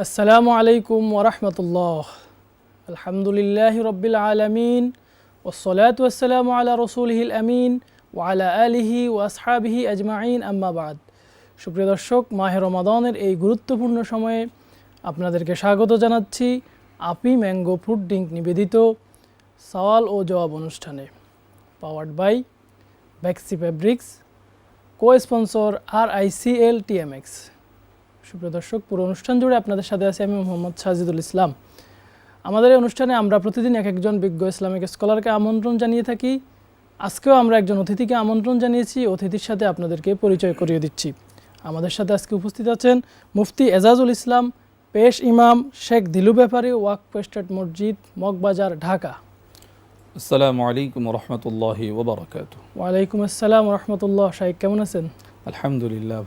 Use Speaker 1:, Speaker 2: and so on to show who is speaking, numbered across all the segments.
Speaker 1: আসসালামু আলাইকুম ওরহমতুল্লাহ। আলহামদুলিল্লাহ রব্বিল আলমিন ওসলাতু ওয়াসসালামু আলা রসুলিহিল আমিন ওয়ালা আলিহি ও আসহাবিহি আজমাইন আম্মা বাদ। সুপ্রিয় দর্শক, মাহে রমাদানের এই গুরুত্বপূর্ণ সময়ে আপনাদেরকে স্বাগত জানাচ্ছি আপি ম্যাঙ্গো ফ্রুট ড্রিঙ্ক নিবেদিত সওয়াল ও জবাব অনুষ্ঠানে, powered by Baxy fabrics, co sponsor RICL TMX। সুপ্রিয় দর্শক, পুরো অনুষ্ঠান জুড়ে আপনাদের সাথে আছি আমি মোহাম্মদ সাজিদুল ইসলাম। আমাদের এই অনুষ্ঠানে আমরা প্রতিদিন এক একজন বিজ্ঞ ইসলামিক স্কলারকে আমন্ত্রণ জানিয়ে থাকি। আজকেও আমরা একজন অতিথিকে আমন্ত্রণ জানিয়েছি, অতিথির সাথে আপনাদেরকে পরিচয় করিয়ে দিচ্ছি। আমাদের সাথে আজকে উপস্থিত আছেন মুফতি এজাজুল ইসলাম, পেশ ইমাম, শেখ দিলু ব্যাপারী, ওয়াকফ স্টেট মসজিদ, মগবাজার, ঢাকা।
Speaker 2: আসসালামু আলাইকুম রহমতুল্লাহি ওয়া বারাকাতুহু।
Speaker 1: ওয়ালাইকুম আসসালাম রহমতুল্লাহ। শাইখ কেমন আছেন?
Speaker 2: আলহামদুলিল্লাহ,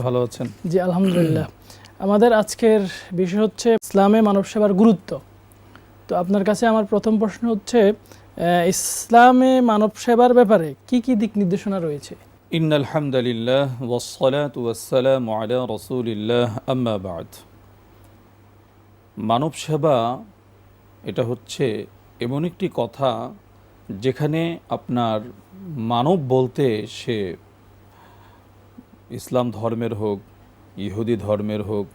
Speaker 2: ভালো আছেন?
Speaker 1: জি আলহামদুলিল্লাহ। আমাদের আজকের বিষয় হচ্ছে ইসলামে মানব সেবার গুরুত্ব। তো আপনার কাছে আমার প্রথম প্রশ্ন হচ্ছে, ইসলামে মানব সেবার ব্যাপারে কি কি দিক নির্দেশনা রয়েছে?
Speaker 2: ইন্নাল হামদুলিল্লাহ ওয়াসসালাতু ওয়াসসালামু আলা রাসূলিল্লাহ আম্মা বা'দ। মানব সেবা এটা হচ্ছে এমন একটি কথা যেখানে আপনার মানব বলতে সে ইসলাম ধর্মের হোক, ইহুদি ধর্মের হোক,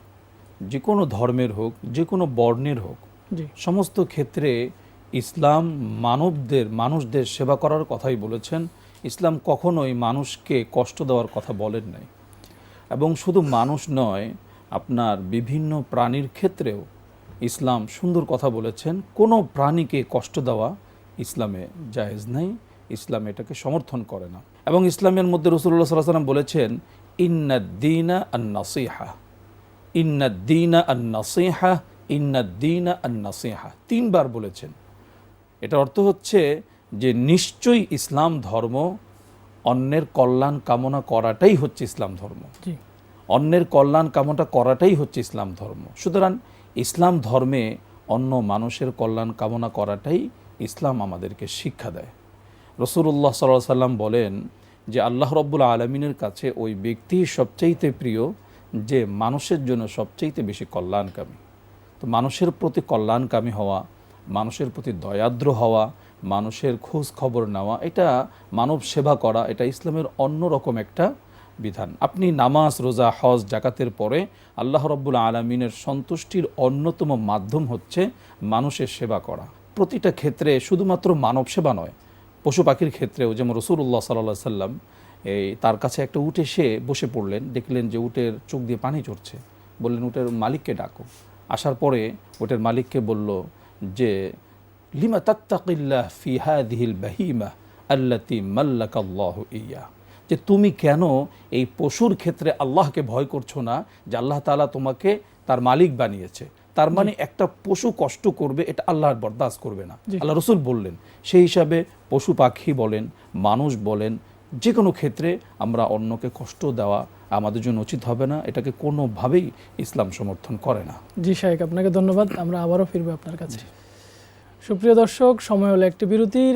Speaker 2: যে কোনো ধর্মের হোক, যে কোনো বর্ণের হোক, সমস্ত ক্ষেত্রে ইসলাম মানুষদের সেবা করার কথাই বলেছেন। ইসলাম কখনোই মানুষকে কষ্ট দেওয়ার কথা বলেন নাই। এবং শুধু মানুষ নয়, আপনার বিভিন্ন প্রাণীর ক্ষেত্রেও ইসলাম সুন্দর কথা বলেছেন। কোনো প্রাণীকে কষ্ট দেওয়া ইসলামে জায়েজ নাই, ইসলাম এটাকে সমর্থন করে না। এবং ইসলামের মধ্যে রাসূলুল্লাহ সাল্লাল্লাহু আলাইহি ওয়াসাল্লাম বলেছেন, ইন্নাদ-দীনা আন-নাসিহা, ইন্নাদ-দীনা আন-নাসিহা, ইন্নাদ-দীনা আন-নাসিহা, তিনবার বলেছেন। এটার অর্থ হচ্ছে যে নিশ্চয়ই ইসলাম ধর্ম অন্যের কল্যাণ কামনা করাটাই হচ্ছে ইসলাম ধর্ম। অন্যের কল্যাণ কামনা করাটাই হচ্ছে ইসলাম ধর্ম। সুতরাং ইসলাম ধর্মে অন্য মানুষের কল্যাণ কামনা করাটাই ইসলাম আমাদেরকে শিক্ষা দেয়। রাসূলুল্লাহ সাল্লাল্লাহু আলাইহি ওয়াসাল্লাম বলেন যে আল্লাহ রাব্বুল আলামিনের কাছে ওই ব্যক্তি সবচাইতে প্রিয় যে মানুষের জন্য সবচাইতে বেশি কল্যাণকামী। তো মানুষের প্রতি কল্যাণকামী হওয়া, মানুষের প্রতি দয়াদ্র হওয়া, মানুষের খোঁজ খবর নেওয়া, এটা মানব সেবা করা, এটা ইসলামের অন্যরকম একটা বিধান। আপনি নামাজ, রোজা, হজ, জাকাতের পরে আল্লাহ রাব্বুল আলামিনের সন্তুষ্টির অন্যতম মাধ্যম হচ্ছে মানুষের সেবা করা। প্রতিটা ক্ষেত্রে শুধুমাত্র মানব সেবা নয়, পশু পাখির ক্ষেত্রেও, যেমন রাসূলুল্লাহ সাল্লাল্লাহু আলাইহি সাল্লাম তার কাছে একটা উট এসে বসে পড়লেন, দেখলেন যে উটের চোখ দিয়ে পানি ঝরছে। বললেন উটের মালিককে ডাকো। আসার পরে উটের মালিককে বলল যে লিমা তাত্তাকিল্লাহ ফি হাযিহিল বাহিমা আল্লাতী মাল্লাকাল্লাহু ইয়া, যে তুমি কেন এই পশুর ক্ষেত্রে আল্লাহকে ভয় করছো না, যে আল্লাহ তাআলা তোমাকে তার মালিক বানিয়েছে। তার মানে একটা পশু কষ্ট করবে, এটা আল্লাহর বরদাস্ত করবে না, আল্লাহ রসুল বললেন। সেই হিসাবে পশু পাখি বলেন, মানুষ বলেন, যে কোনো ক্ষেত্রে আমরা অন্যকে কষ্ট দেওয়া আমাদের জন্য উচিত হবে না। এটাকে কোনোভাবেই ইসলাম সমর্থন করে না।
Speaker 1: জি শাইখ, আপনাকে ধন্যবাদ। আমরা আবারও ফিরবো আপনার কাছে। সুপ্রিয় দর্শক, সময় হলো একটি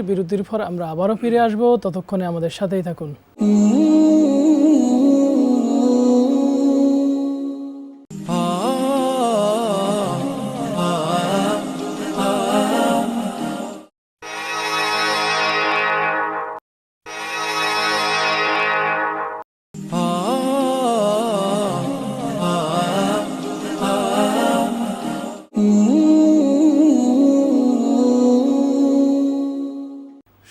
Speaker 1: বিরতির পর আমরা আবারও ফিরে আসব। ততক্ষণে আমাদের সাথেই থাকুন।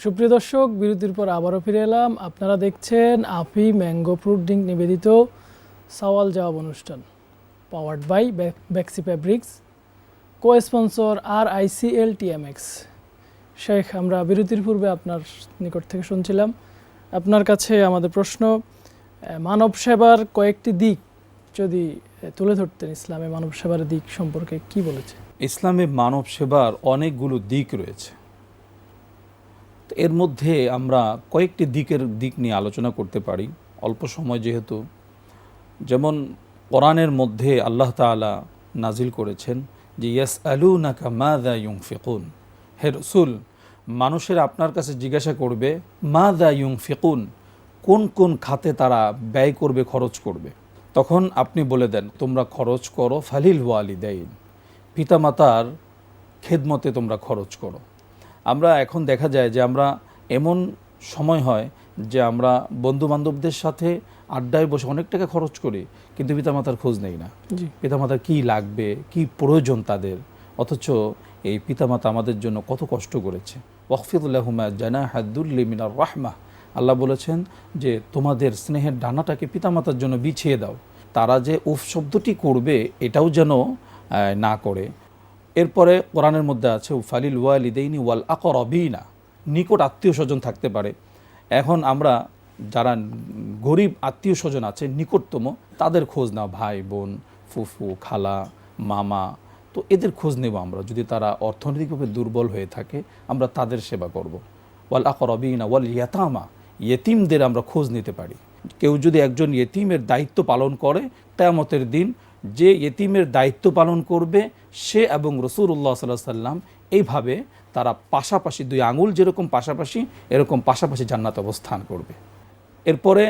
Speaker 1: সুপ্রিয় দর্শক, বিরতির পর আবারও ফিরে এলাম। আপনারা দেখছেন আপি ম্যাঙ্গো ফ্রুট ড্রিঙ্ক নিবেদিত সওয়াল জবাব অনুষ্ঠান, powered by Baxy fabrics, co sponsor RICL TMX। Sheikh, আমরা বিরতির পূর্বে আপনার নিকট থেকে শুনছিলাম, আপনার কাছে আমাদের প্রশ্ন, মানব সেবার কয়েকটি দিক যদি তুলে ধরতেন, ইসলামে মানব সেবার দিক সম্পর্কে কি বলেছে?
Speaker 2: ইসলামে মানব সেবার অনেকগুলো দিক রয়েছে। এর মধ্যে আমরা কয়েকটি দিক নিয়ে আলোচনা করতে পারি অল্প সময় যেহেতু। যেমন কোরআনের মধ্যে আল্লাহ তাআলা নাজিল করেছেন যে ইয়াসআলুনাকা মাযা ইউনফিকুন, হে রাসূল, মানুষের আপনার কাছে জিজ্ঞাসা করবে মাযা ইউনফিকুন, কোন কোন খাতে তারা ব্যয় করবে, খরচ করবে। তখন আপনি বলে দেন তোমরা খরচ করো ফালিল ওয়ালিদাইন, পিতামাতার খেদমতে তোমরা খরচ করো। আমরা এখন দেখা যায় যে আমরা এমন সময় হয় যে আমরা বন্ধুবান্ধবদের সাথে আড্ডায় বসে অনেক টাকা খরচ করি, কিন্তু পিতামাতার খোঁজ নেই না, পিতামাতার কী লাগবে, কি প্রয়োজন তাদের, অথচ এই পিতামাতা আমাদের জন্য কত কষ্ট করেছে। ওয়াকফিদুল্লাহুমা জানাহা যুল্লি মিনার রাহমাহ, আল্লাহ বলেছেন যে তোমাদের স্নেহের ডানাটাকে পিতামাতার জন্য বিছিয়ে দাও, তারা যে উফ শব্দটি করবে এটাও যেন না করে। এরপরে কোরআনের মধ্যে আছে ফালিল ওয়ালিদাইনি ওয়াল আকরাবিনা, নিকট আত্মীয় স্বজন থাকতে পারে। এখন আমরা যারা গরিব আত্মীয় স্বজন আছে নিকটতম, তাদের খোঁজ নাও, ভাই বোন, ফুফু, খালা, মামা, তো এদের খোঁজ নেব আমরা। যদি তারা অর্থনৈতিকভাবে দুর্বল হয়ে থাকে আমরা তাদের সেবা করব। ওয়াল আকরাবিনা ওয়াল ইয়াতামা, ইয়েতিমদের আমরা খোঁজ নিতে পারি। কেউ যদি একজন ইয়েতিমের দায়িত্ব পালন করে, কিয়ামতের দিন যে ইয়েতিমের দায়িত্ব পালন করবে সে এবং রাসূলুল্লাহ সাল্লাল্লাহু আলাইহি সাল্লাম এইভাবে তারা পাশাপাশি, দুই আঙুল যেরকম পাশাপাশি, এরকম পাশাপাশি জান্নাতে অবস্থান করবে। এরপরে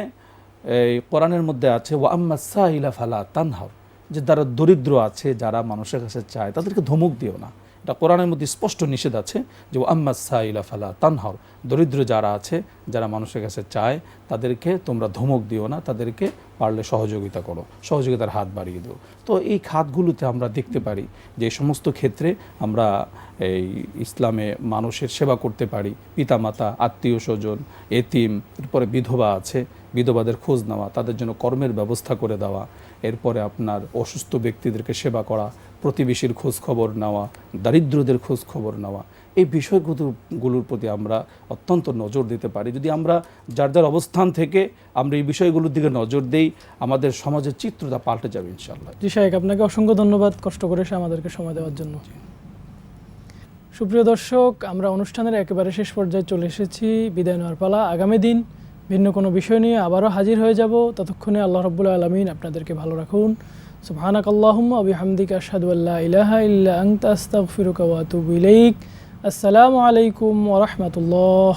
Speaker 2: এই কোরআনের মধ্যে আছে ওয়া আম্মাস সাইলা ফালা তানহার, যে যারা দরিদ্র আছে, যারা মানুষের কাছে চায়, তাদেরকে ধমক দিও না। এটা কোরআনের মধ্যে স্পষ্ট নিষেধ আছে যে ওয়া আম্মাস সাইলা ফালা তানহার, দরিদ্র যারা আছে, যারা মানুষের কাছে চায়, তাদেরকে তোমরা ধমক দিও না, তাদেরকে পারলে সহযোগিতা করো, সহযোগিতার হাত বাড়িয়ে দিও। তো এই খাতগুলোতে আমরা দেখতে পারি যে এই সমস্ত ক্ষেত্রে আমরা এই ইসলামে মানুষের সেবা করতে পারি। পিতামাতা, আত্মীয় স্বজন, এতিম, এরপরে বিধবা আছে, বিধবাদের খোঁজ নেওয়া, তাদের জন্য কর্মের ব্যবস্থা করে দেওয়া, এরপরে আপনার অসুস্থ ব্যক্তিদেরকে সেবা করা, প্রতিবেশীর খোঁজ খবর নেওয়া, দারিদ্রদের খোঁজ খবর নেওয়া, এই বিষয়গুলোর প্রতি আমরা অত্যন্ত নজর দিতে পারি। যদি আমরা যার যার অবস্থান থেকে আমরা এই বিষয়গুলোর দিকে নজর দেই, আমাদের সমাজের চিত্রটা পাল্টে যাবে ইনশাআল্লাহ।
Speaker 1: জি শাইখ, আপনাকে অসংখ্য ধন্যবাদ কষ্ট করে আমাদেরকে সময় দেওয়ার জন্য। সুপ্রিয় দর্শক, আমরা অনুষ্ঠানের একেবারে শেষ পর্যায়ে চলে এসেছি, বিদায় নেওয়ার পালা। আগামী দিন ভিন্ন কোনো বিষয় নিয়ে আবারও হাজির হয়ে যাব। ততক্ষণে আল্লাহ রাব্বুল আলামিন আপনাদেরকে ভালো রাখুন। সুবহানাকাল্লাহুম্মা ওয়া বিহামদিকা আশহাদু আল্লা ইলাহা ইল্লা আনতা আস্তাগফিরুকা ওয়া আতুবু ইলাইক। আসসালামু আলাইকুম ওয়া রাহমাতুল্লাহ।